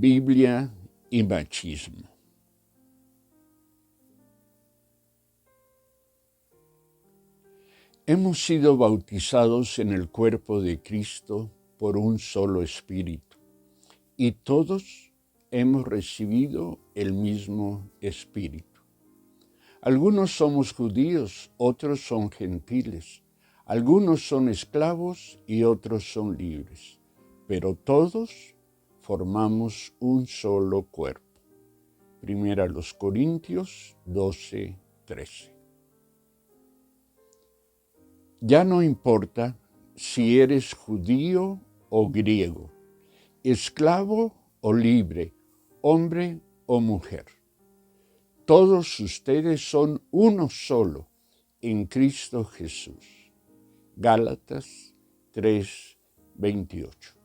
Biblia y machismo. Hemos sido bautizados en el cuerpo de Cristo por un solo Espíritu, y todos hemos recibido el mismo Espíritu. Algunos somos judíos, otros son gentiles, algunos son esclavos y otros son libres, pero todos formamos un solo cuerpo. Primera los Corintios 12:13. Ya no importa si eres judío o griego, esclavo o libre, hombre o mujer. Todos ustedes son uno solo en Cristo Jesús. Gálatas 3:28.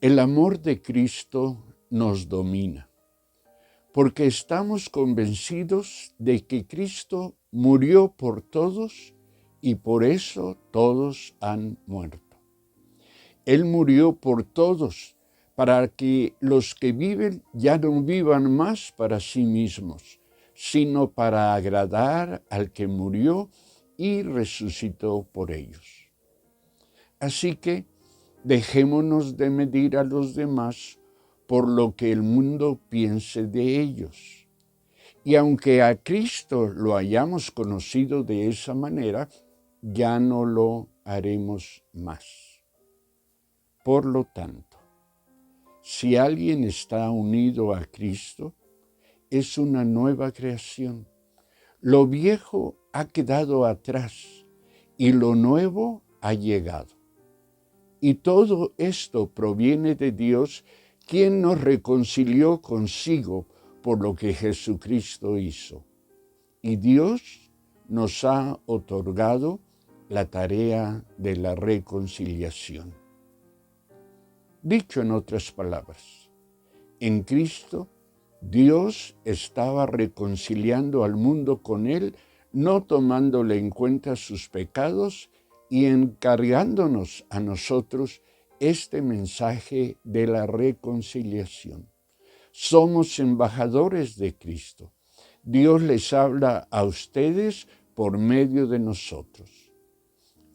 El amor de Cristo nos domina, porque estamos convencidos de que Cristo murió por todos y por eso todos han muerto. Él murió por todos para que los que viven ya no vivan más para sí mismos, sino para agradar al que murió y resucitó por ellos. Así que dejémonos de medir a los demás por lo que el mundo piense de ellos. Y aunque a Cristo lo hayamos conocido de esa manera, ya no lo haremos más. Por lo tanto, si alguien está unido a Cristo, es una nueva creación. Lo viejo ha quedado atrás y lo nuevo ha llegado. Y todo esto proviene de Dios, quien nos reconcilió consigo por lo que Jesucristo hizo. Y Dios nos ha otorgado la tarea de la reconciliación. Dicho en otras palabras, en Cristo, Dios estaba reconciliando al mundo con Él, no tomándole en cuenta sus pecados y encargándonos a nosotros este mensaje de la reconciliación. Somos embajadores de Cristo. Dios les habla a ustedes por medio de nosotros.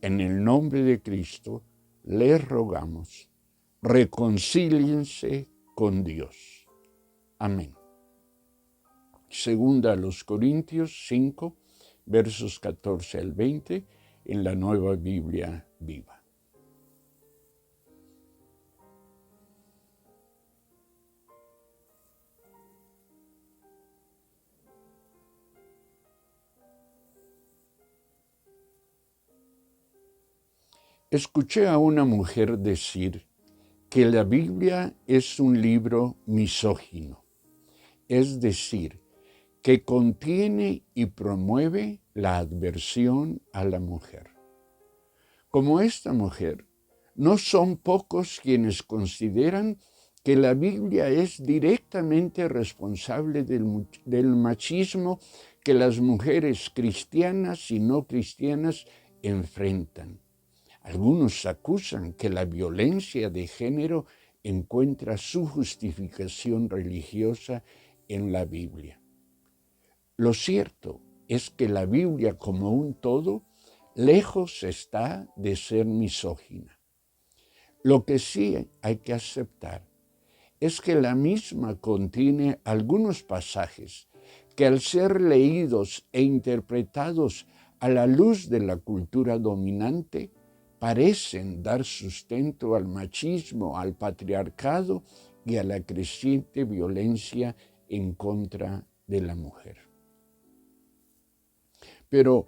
En el nombre de Cristo les rogamos, reconcíliense con Dios. Amén. Segunda a los Corintios 5, versos 14 al 20, en la Nueva Biblia Viva. Escuché a una mujer decir que la Biblia es un libro misógino, es decir, que contiene y promueve la adversión a la mujer. Como esta mujer, no son pocos quienes consideran que la Biblia es directamente responsable del machismo que las mujeres cristianas y no cristianas enfrentan. Algunos acusan que la violencia de género encuentra su justificación religiosa en la Biblia. Lo cierto es que la Biblia como un todo, lejos está de ser misógina. Lo que sí hay que aceptar es que la misma contiene algunos pasajes que al ser leídos e interpretados a la luz de la cultura dominante, parecen dar sustento al machismo, al patriarcado y a la creciente violencia en contra de la mujer. Pero,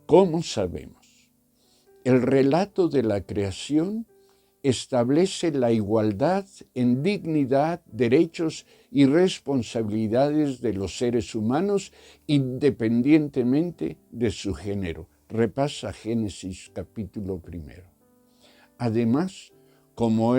¿cómo sabemos? El relato de la creación establece la igualdad en dignidad, derechos y responsabilidades de los seres humanos independientemente de su género. Repasa Génesis capítulo 1. Además, como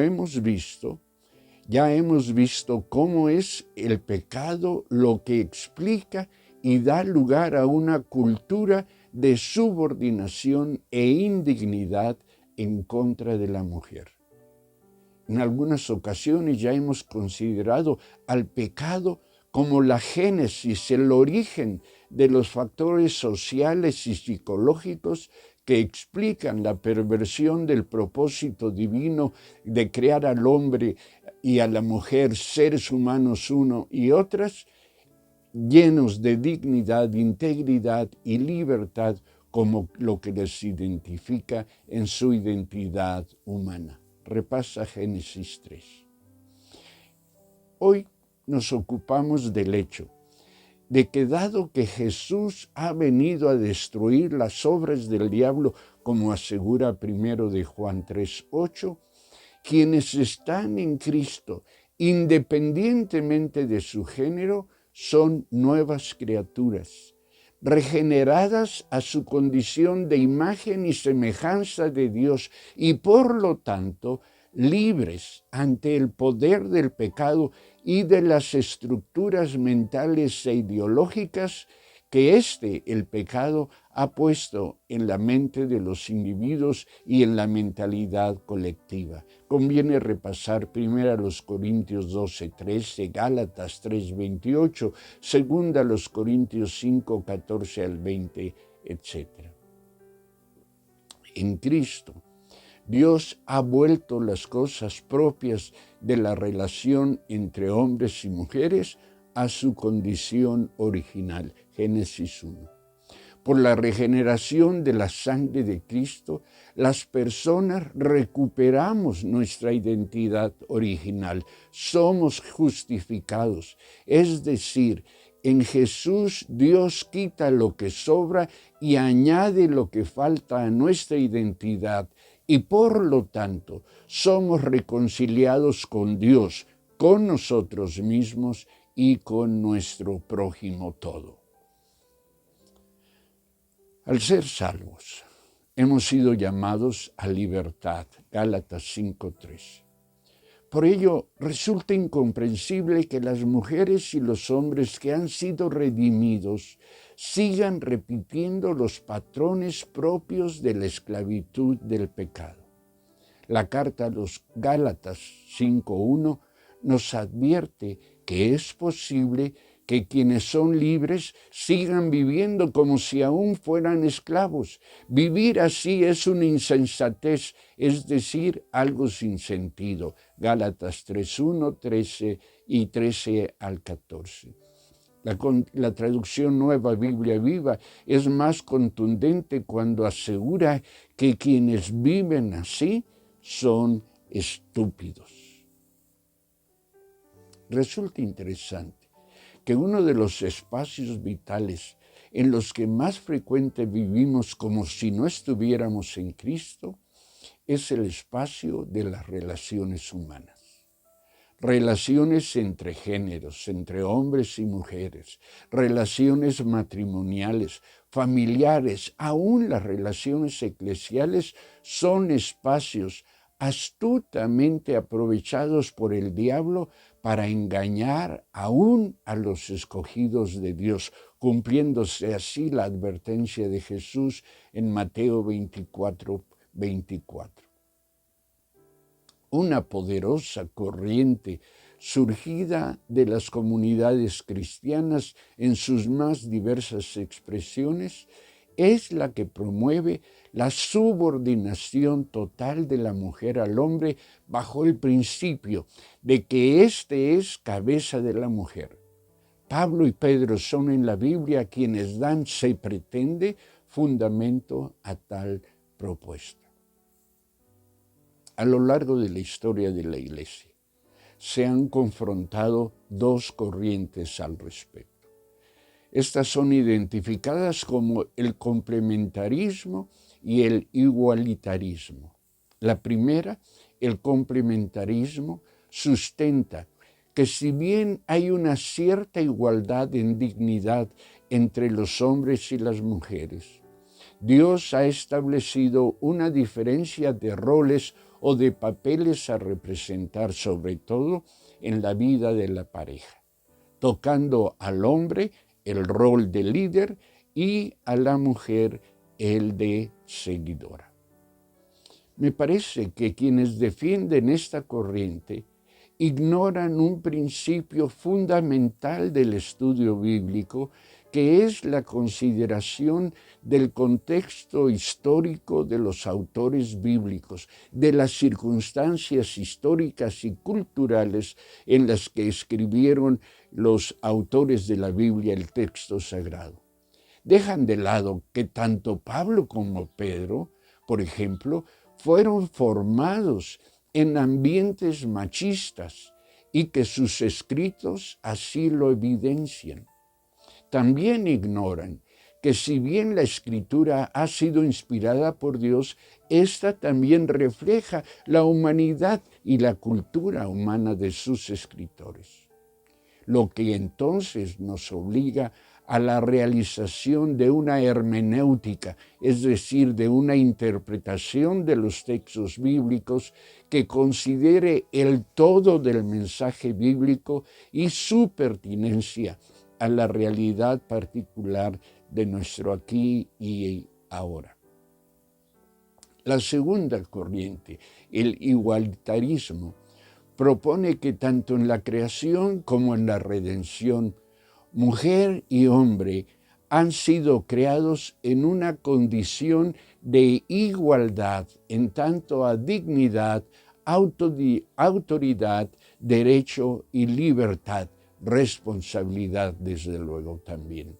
ya hemos visto cómo es el pecado lo que explica y da lugar a una cultura de subordinación e indignidad en contra de la mujer. En algunas ocasiones ya hemos considerado al pecado como la génesis, el origen de los factores sociales y psicológicos que explican la perversión del propósito divino de crear al hombre y a la mujer, seres humanos uno y otras, llenos de dignidad, integridad y libertad, como lo que les identifica en su identidad humana. Repasa Génesis 3. Hoy nos ocupamos del hecho de que dado que Jesús ha venido a destruir las obras del diablo, como asegura 1 de Juan 3:8, quienes están en Cristo, independientemente de su género, son nuevas criaturas, regeneradas a su condición de imagen y semejanza de Dios y por lo tanto libres ante el poder del pecado y de las estructuras mentales e ideológicas que el pecado, ha puesto en la mente de los individuos y en la mentalidad colectiva. Conviene repasar 1 Corintios 12:13, Gálatas 3:28, 2 Corintios 5:14 al 20, etc. En Cristo, Dios ha vuelto las cosas propias de la relación entre hombres y mujeres a su condición original. Génesis 1. Por la regeneración de la sangre de Cristo, las personas recuperamos nuestra identidad original. Somos justificados. Es decir, en Jesús Dios quita lo que sobra y añade lo que falta a nuestra identidad. Y por lo tanto, somos reconciliados con Dios, con nosotros mismos y con nuestro prójimo todo. Al ser salvos, hemos sido llamados a libertad, Gálatas 5:3. Por ello, resulta incomprensible que las mujeres y los hombres que han sido redimidos sigan repitiendo los patrones propios de la esclavitud del pecado. La carta a los Gálatas 5:1 nos advierte que es posible que quienes son libres sigan viviendo como si aún fueran esclavos. Vivir así es una insensatez, es decir, algo sin sentido. Gálatas 3:1, 13 y 13 al 14. La traducción Nueva Biblia Viva es más contundente cuando asegura que quienes viven así son estúpidos. Resulta interesante que uno de los espacios vitales en los que más frecuente vivimos como si no estuviéramos en Cristo es el espacio de las relaciones humanas. Relaciones entre géneros, entre hombres y mujeres, relaciones matrimoniales, familiares, aún las relaciones eclesiales son espacios astutamente aprovechados por el diablo para engañar aún a los escogidos de Dios, cumpliéndose así la advertencia de Jesús en Mateo 24:24. Una poderosa corriente surgida de las comunidades cristianas en sus más diversas expresiones es la que promueve la subordinación total de la mujer al hombre bajo el principio de que éste es cabeza de la mujer. Pablo y Pedro son en la Biblia quienes dan, se pretende, fundamento a tal propuesta. A lo largo de la historia de la Iglesia se han confrontado dos corrientes al respecto. Estas son identificadas como el complementarismo y el igualitarismo. La primera, el complementarismo, sustenta que si bien hay una cierta igualdad en dignidad entre los hombres y las mujeres, Dios ha establecido una diferencia de roles o de papeles a representar, sobre todo en la vida de la pareja, tocando al hombre el rol de líder y a la mujer el de seguidora. Me parece que quienes defienden esta corriente ignoran un principio fundamental del estudio bíblico, que es la consideración del contexto histórico de los autores bíblicos, de las circunstancias históricas y culturales en las que escribieron los autores de la Biblia el texto sagrado. Dejan de lado que tanto Pablo como Pedro, por ejemplo, fueron formados en ambientes machistas y que sus escritos así lo evidencian. También ignoran que si bien la escritura ha sido inspirada por Dios, esta también refleja la humanidad y la cultura humana de sus escritores. Lo que entonces nos obliga a la realización de una hermenéutica, es decir, de una interpretación de los textos bíblicos que considere el todo del mensaje bíblico y su pertinencia a la realidad particular de nuestro aquí y ahora. La segunda corriente, el igualitarismo, propone que tanto en la creación como en la redención, mujer y hombre han sido creados en una condición de igualdad en tanto a dignidad, autoridad, derecho y libertad, responsabilidad desde luego también.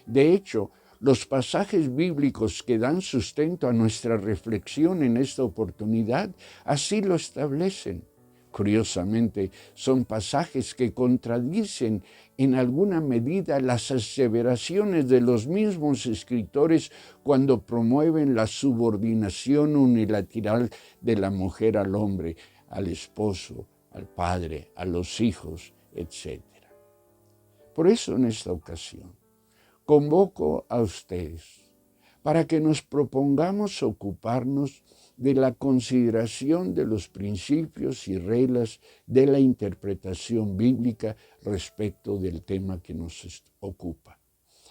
De hecho, los pasajes bíblicos que dan sustento a nuestra reflexión en esta oportunidad así lo establecen. Curiosamente, son pasajes que contradicen en alguna medida las aseveraciones de los mismos escritores cuando promueven la subordinación unilateral de la mujer al hombre, al esposo, al padre, a los hijos, etc. Por eso en esta ocasión convoco a ustedes para que nos propongamos ocuparnos de la consideración de los principios y reglas de la interpretación bíblica respecto del tema que nos ocupa.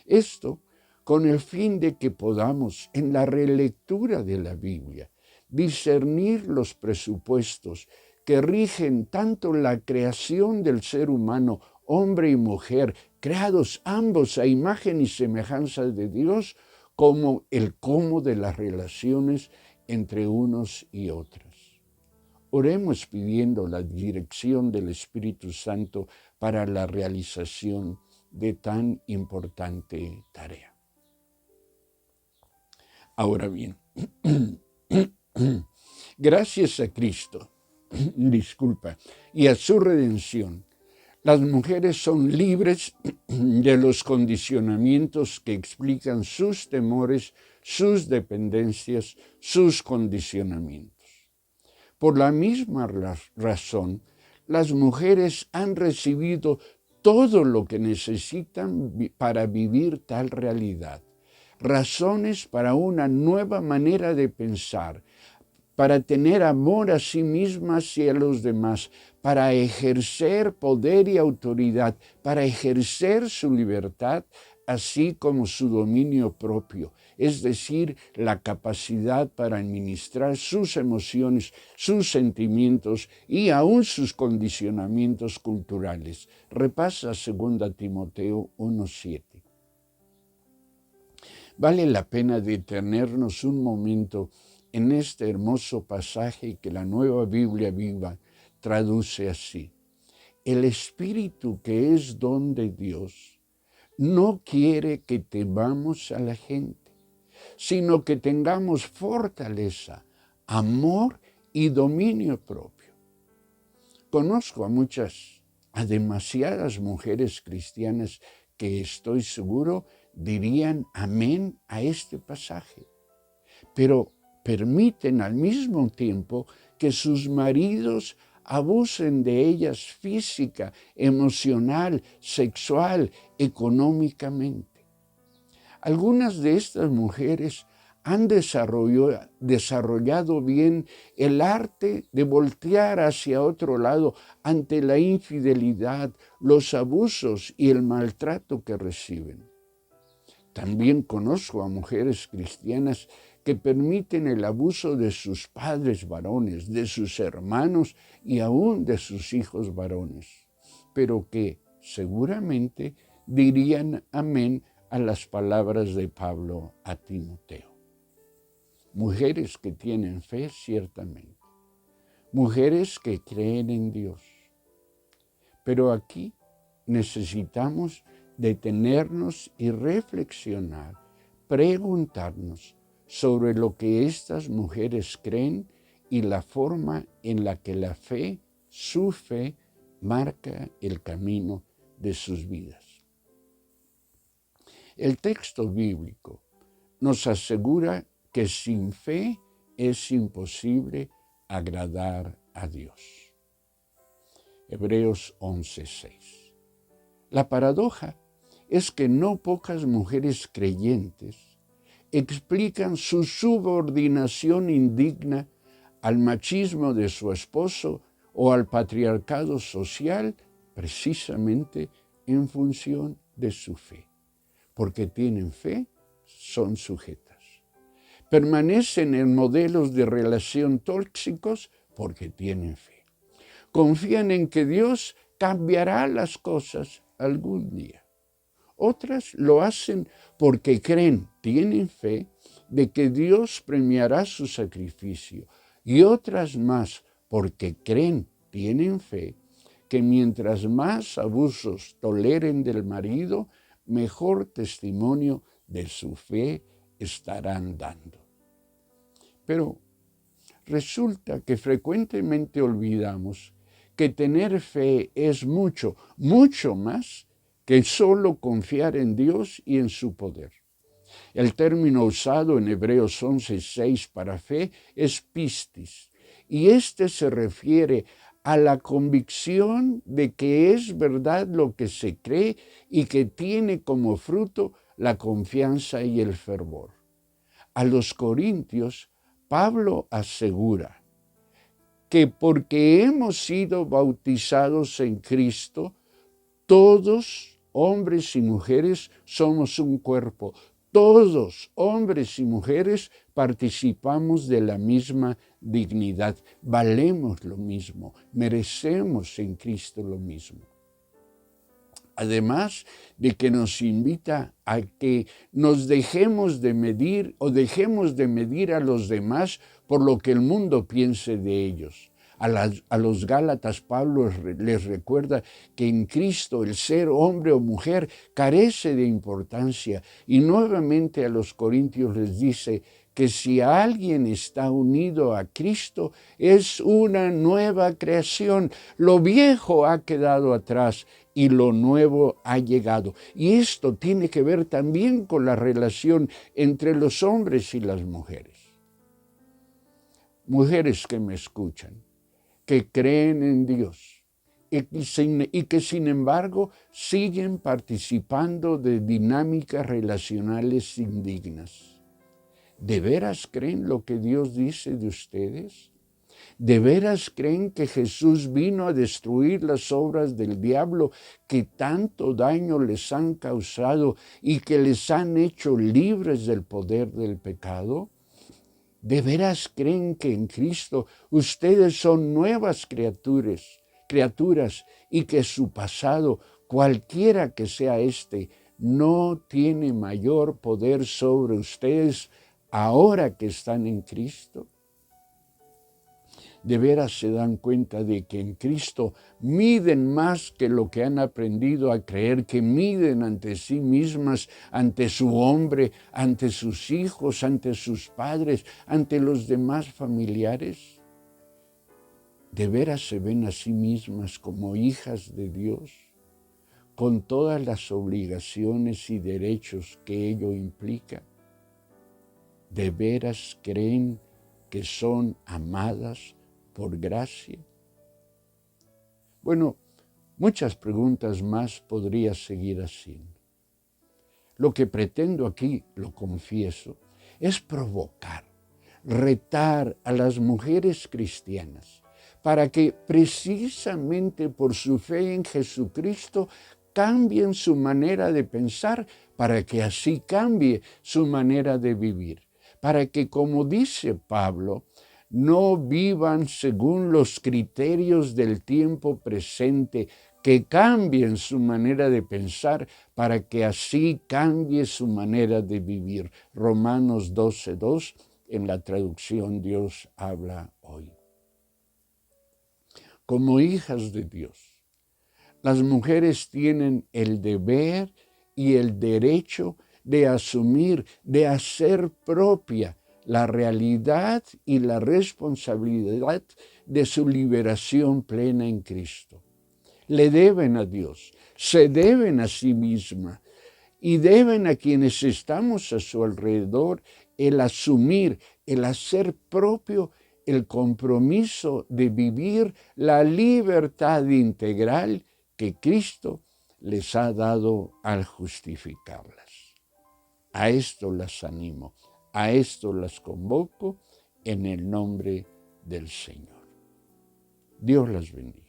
Esto con el fin de que podamos, en la relectura de la Biblia, discernir los presupuestos que rigen tanto la creación del ser humano, hombre y mujer, creados ambos a imagen y semejanza de Dios, como el cómo de las relaciones entre unos y otras. Oremos pidiendo la dirección del Espíritu Santo para la realización de tan importante tarea. Ahora bien, gracias a Cristo, y a su redención, las mujeres son libres de los condicionamientos que explican sus temores, sus dependencias, sus condicionamientos. Por la misma razón, las mujeres han recibido todo lo que necesitan para vivir tal realidad. Razones para una nueva manera de pensar, para tener amor a sí mismas y a los demás, para ejercer poder y autoridad, para ejercer su libertad, así como su dominio propio, es decir, la capacidad para administrar sus emociones, sus sentimientos y aún sus condicionamientos culturales. Repasa 2 Timoteo 1:7. Vale la pena detenernos un momento en este hermoso pasaje que la Nueva Biblia Viva traduce así: el Espíritu, que es don de Dios, no quiere que temamos a la gente, sino que tengamos fortaleza, amor y dominio propio. Conozco a demasiadas mujeres cristianas que estoy seguro dirían amén a este pasaje, pero permiten al mismo tiempo que sus maridos abusen de ellas física, emocional, sexual, económicamente. Algunas de estas mujeres han desarrollado bien el arte de voltear hacia otro lado ante la infidelidad, los abusos y el maltrato que reciben. También conozco a mujeres cristianas que permiten el abuso de sus padres varones, de sus hermanos y aún de sus hijos varones, pero que seguramente dirían amén a las palabras de Pablo a Timoteo. Mujeres que tienen fe, ciertamente. Mujeres que creen en Dios. Pero aquí necesitamos detenernos y reflexionar, preguntarnos sobre lo que estas mujeres creen y la forma en la que la fe, su fe, marca el camino de sus vidas. El texto bíblico nos asegura que sin fe es imposible agradar a Dios. Hebreos 11:6. La paradoja es que no pocas mujeres creyentes explican su subordinación indigna al machismo de su esposo o al patriarcado social precisamente en función de su fe. Porque tienen fe, son sujetas. Permanecen en modelos de relación tóxicos porque tienen fe. Confían en que Dios cambiará las cosas algún día. Otras lo hacen porque creen, tienen fe, de que Dios premiará su sacrificio. Y otras más porque creen, tienen fe, que mientras más abusos toleren del marido, mejor testimonio de su fe estarán dando. Pero resulta que frecuentemente olvidamos que tener fe es mucho, mucho más que solo confiar en Dios y en su poder. El término usado en Hebreos 11:6 para fe es pistis, y este se refiere a la convicción de que es verdad lo que se cree y que tiene como fruto la confianza y el fervor. A los corintios, Pablo asegura que porque hemos sido bautizados en Cristo, todos, hombres y mujeres, somos un cuerpo. Todos, hombres y mujeres, participamos de la misma dignidad. Valemos lo mismo, merecemos en Cristo lo mismo. Además de que nos invita a que nos dejemos de medir o dejemos de medir a los demás por lo que el mundo piense de ellos. A los Gálatas, Pablo les recuerda que en Cristo el ser hombre o mujer carece de importancia. Y nuevamente a los Corintios les dice que si alguien está unido a Cristo, es una nueva creación. Lo viejo ha quedado atrás y lo nuevo ha llegado. Y esto tiene que ver también con la relación entre los hombres y las mujeres. Mujeres que me escuchan, que creen en Dios y que sin embargo siguen participando de dinámicas relacionales indignas. ¿De veras creen lo que Dios dice de ustedes? ¿De veras creen que Jesús vino a destruir las obras del diablo que tanto daño les han causado y que les han hecho libres del poder del pecado? ¿De veras creen que en Cristo ustedes son nuevas criaturas y que su pasado, cualquiera que sea no tiene mayor poder sobre ustedes ahora que están en Cristo? ¿De veras se dan cuenta de que en Cristo miden más que lo que han aprendido a creer, que miden ante sí mismas, ante su hombre, ante sus hijos, ante sus padres, ante los demás familiares? ¿De veras se ven a sí mismas como hijas de Dios, con todas las obligaciones y derechos que ello implica? ¿De veras creen que son amadas por gracia? Bueno, muchas preguntas más podría seguir haciendo. Lo que pretendo aquí, lo confieso, es provocar, retar a las mujeres cristianas para que precisamente por su fe en Jesucristo cambien su manera de pensar, para que así cambie su manera de vivir, para que, como dice Pablo, no vivan según los criterios del tiempo presente, que cambien su manera de pensar para que así cambie su manera de vivir. Romanos 12:2, en la traducción Dios habla hoy. Como hijas de Dios, las mujeres tienen el deber y el derecho de asumir, de hacer propia la realidad y la responsabilidad de su liberación plena en Cristo. Le deben a Dios, se deben a sí misma y deben a quienes estamos a su alrededor el asumir, el hacer propio el compromiso de vivir la libertad integral que Cristo les ha dado al justificarlas. A esto las animo, a esto las convoco en el nombre del Señor. Dios las bendiga.